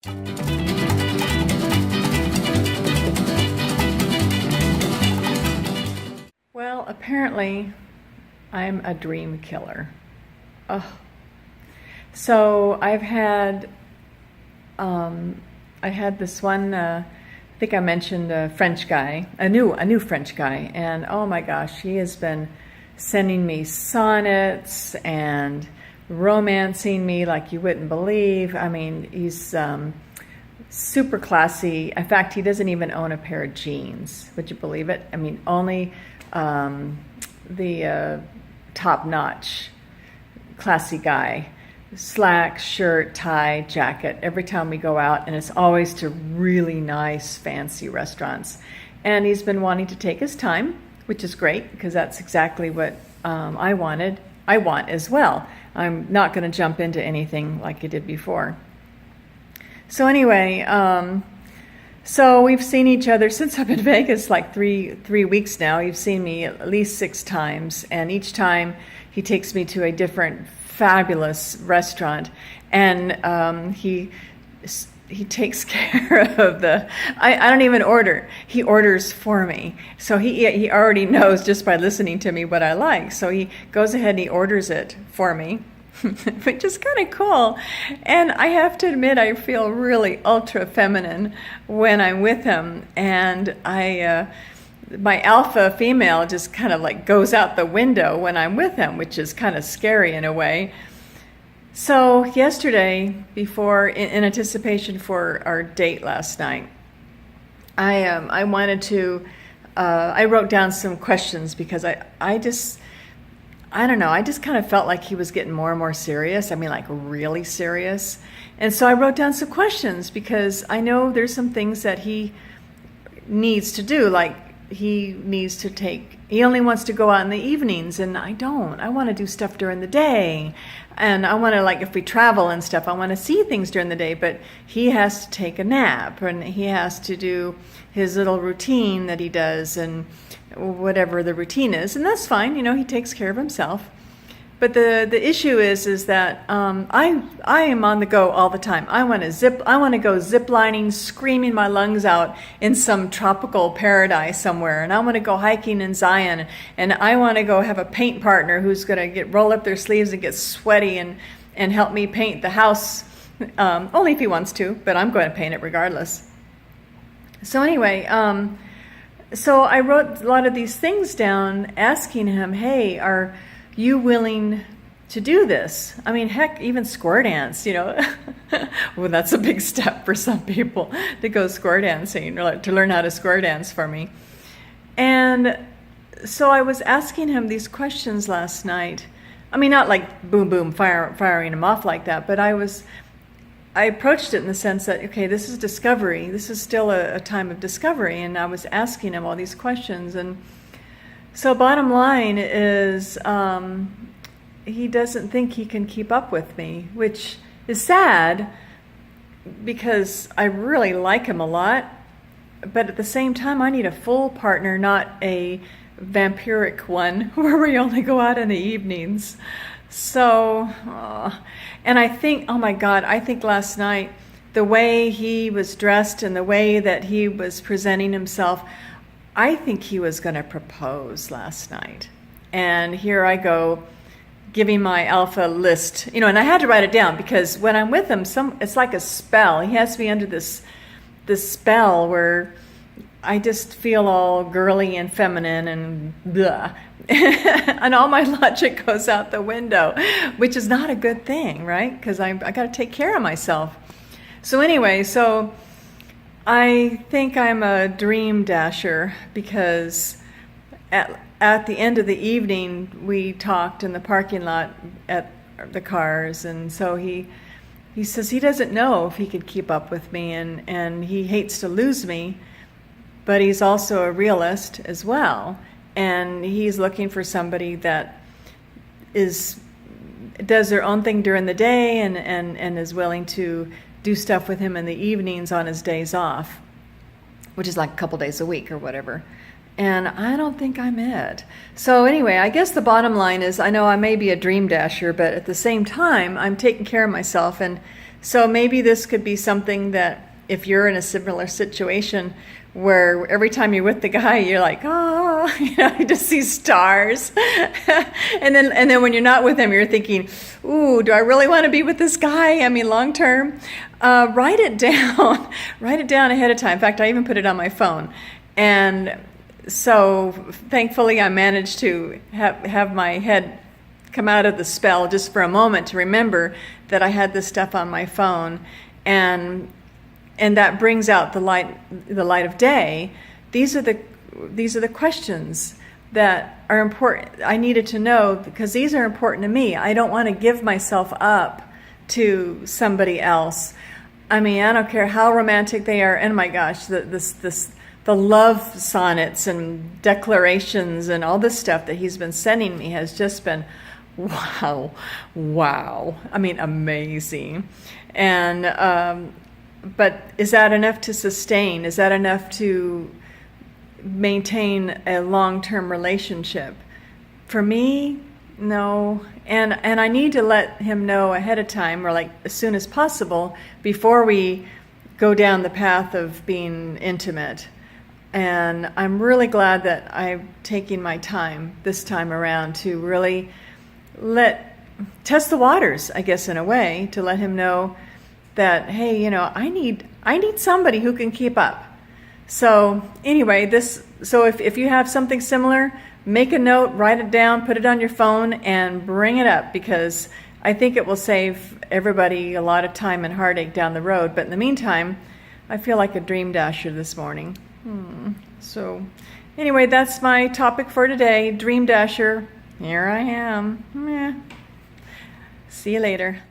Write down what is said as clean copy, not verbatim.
Well, apparently I'm a dream killer. Ugh. So I had this one, I think I mentioned a French guy, a new French guy, and oh my gosh, he has been sending me sonnets and romancing me like you wouldn't believe. I mean, he's super classy. In fact, he doesn't even own a pair of jeans. Would you believe it? I mean, only the top-notch, classy guy. Slacks, shirt, tie, jacket every time we go out, and it's always to really nice, fancy restaurants. And he's been wanting to take his time, which is great because that's exactly what I wanted. I want as well. I'm not going to jump into anything like I did before. So anyway, so we've seen each other since I've been in Vegas, like three weeks now. You've seen me at least 6 times, and each time he takes me to a different fabulous restaurant, and he takes care of I don't even order. He orders for me. So he already knows just by listening to me what I like. So he goes ahead and he orders it for me, which is kind of cool. And I have to admit, I feel really ultra feminine when I'm with him, and my alpha female just kind of like goes out the window when I'm with him, which is kind of scary in a way. So yesterday, in anticipation for our date last night, I wanted to, I wrote down some questions because I don't know, I just kind of felt like he was getting more and more serious. I mean, like really serious. And so I wrote down some questions because I know there's some things that he needs to do, like he only wants to go out in the evenings, and I don't. I want to do stuff during the day, and I want to, like, if we travel and stuff, I want to see things during the day, but he has to take a nap, and he has to do his little routine that he does, and whatever the routine is, and that's fine, he takes care of himself. But the issue is that I am on the go all the time. I want to go zip lining, screaming my lungs out in some tropical paradise somewhere, and I want to go hiking in Zion, and I want to go have a paint partner who's going to roll up their sleeves and get sweaty and help me paint the house, only if he wants to, but I'm going to paint it regardless. So anyway, so I wrote a lot of these things down, asking him, hey, are you willing to do this? I mean, heck, even square dance, well, that's a big step for some people to go square dancing, or to learn how to square dance for me. And so I was asking him these questions last night. I mean, not like boom, boom, firing him off like that, but I approached it in the sense that, okay, this is discovery. This is still a time of discovery. And I was asking him all these questions, and so bottom line is he doesn't think he can keep up with me, which is sad because I really like him a lot. But at the same time, I need a full partner, not a vampiric one where we only go out in the evenings. So, and I think, oh my God, I think last night, the way he was dressed and the way that he was presenting himself, I think he was going to propose last night. And here I go giving my alpha list, and I had to write it down because when I'm with him, it's like a spell. He has to be under this spell where I just feel all girly and feminine and blah. And all my logic goes out the window, which is not a good thing, right? Because I got to take care of myself. So anyway, I think I'm a dream dasher because at the end of the evening, we talked in the parking lot at the cars, and so he says he doesn't know if he could keep up with me, and he hates to lose me, but he's also a realist as well, and he's looking for somebody that does their own thing during the day and is willing to do stuff with him in the evenings on his days off, which is like a couple days a week or whatever. And I don't think I'm it. So anyway, I guess the bottom line is I know I may be a dream dasher, but at the same time, I'm taking care of myself. And So maybe this could be something that if you're in a similar situation where every time you're with the guy, you're like, oh, you just see stars. and then when you're not with him, you're thinking, ooh, do I really want to be with this guy? I mean, long term. Write it down. Write it down ahead of time. In fact, I even put it on my phone. And so thankfully I managed to have my head come out of the spell just for a moment to remember that I had this stuff on my phone, and that brings out the light of day. These are the questions that are important. I needed to know because these are important to me. I don't want to give myself up to somebody else. I mean, I don't care how romantic they are. And my gosh, the love sonnets and declarations and all this stuff that he's been sending me has just been wow. I mean, amazing. And but is that enough to sustain? Is that enough to maintain a long-term relationship? For me, no. And I need to let him know ahead of time, or like as soon as possible, before we go down the path of being intimate. And I'm really glad that I'm taking my time this time around to really test the waters, I guess, in a way, to let him know that, hey, I need somebody who can keep up. So anyway, so if you have something similar, make a note, write it down, put it on your phone, and bring it up, because I think it will save everybody a lot of time and heartache down the road. But in the meantime, I feel like a dream dasher this morning. So anyway, that's my topic for today, Dream Dasher. Here I am. See you later.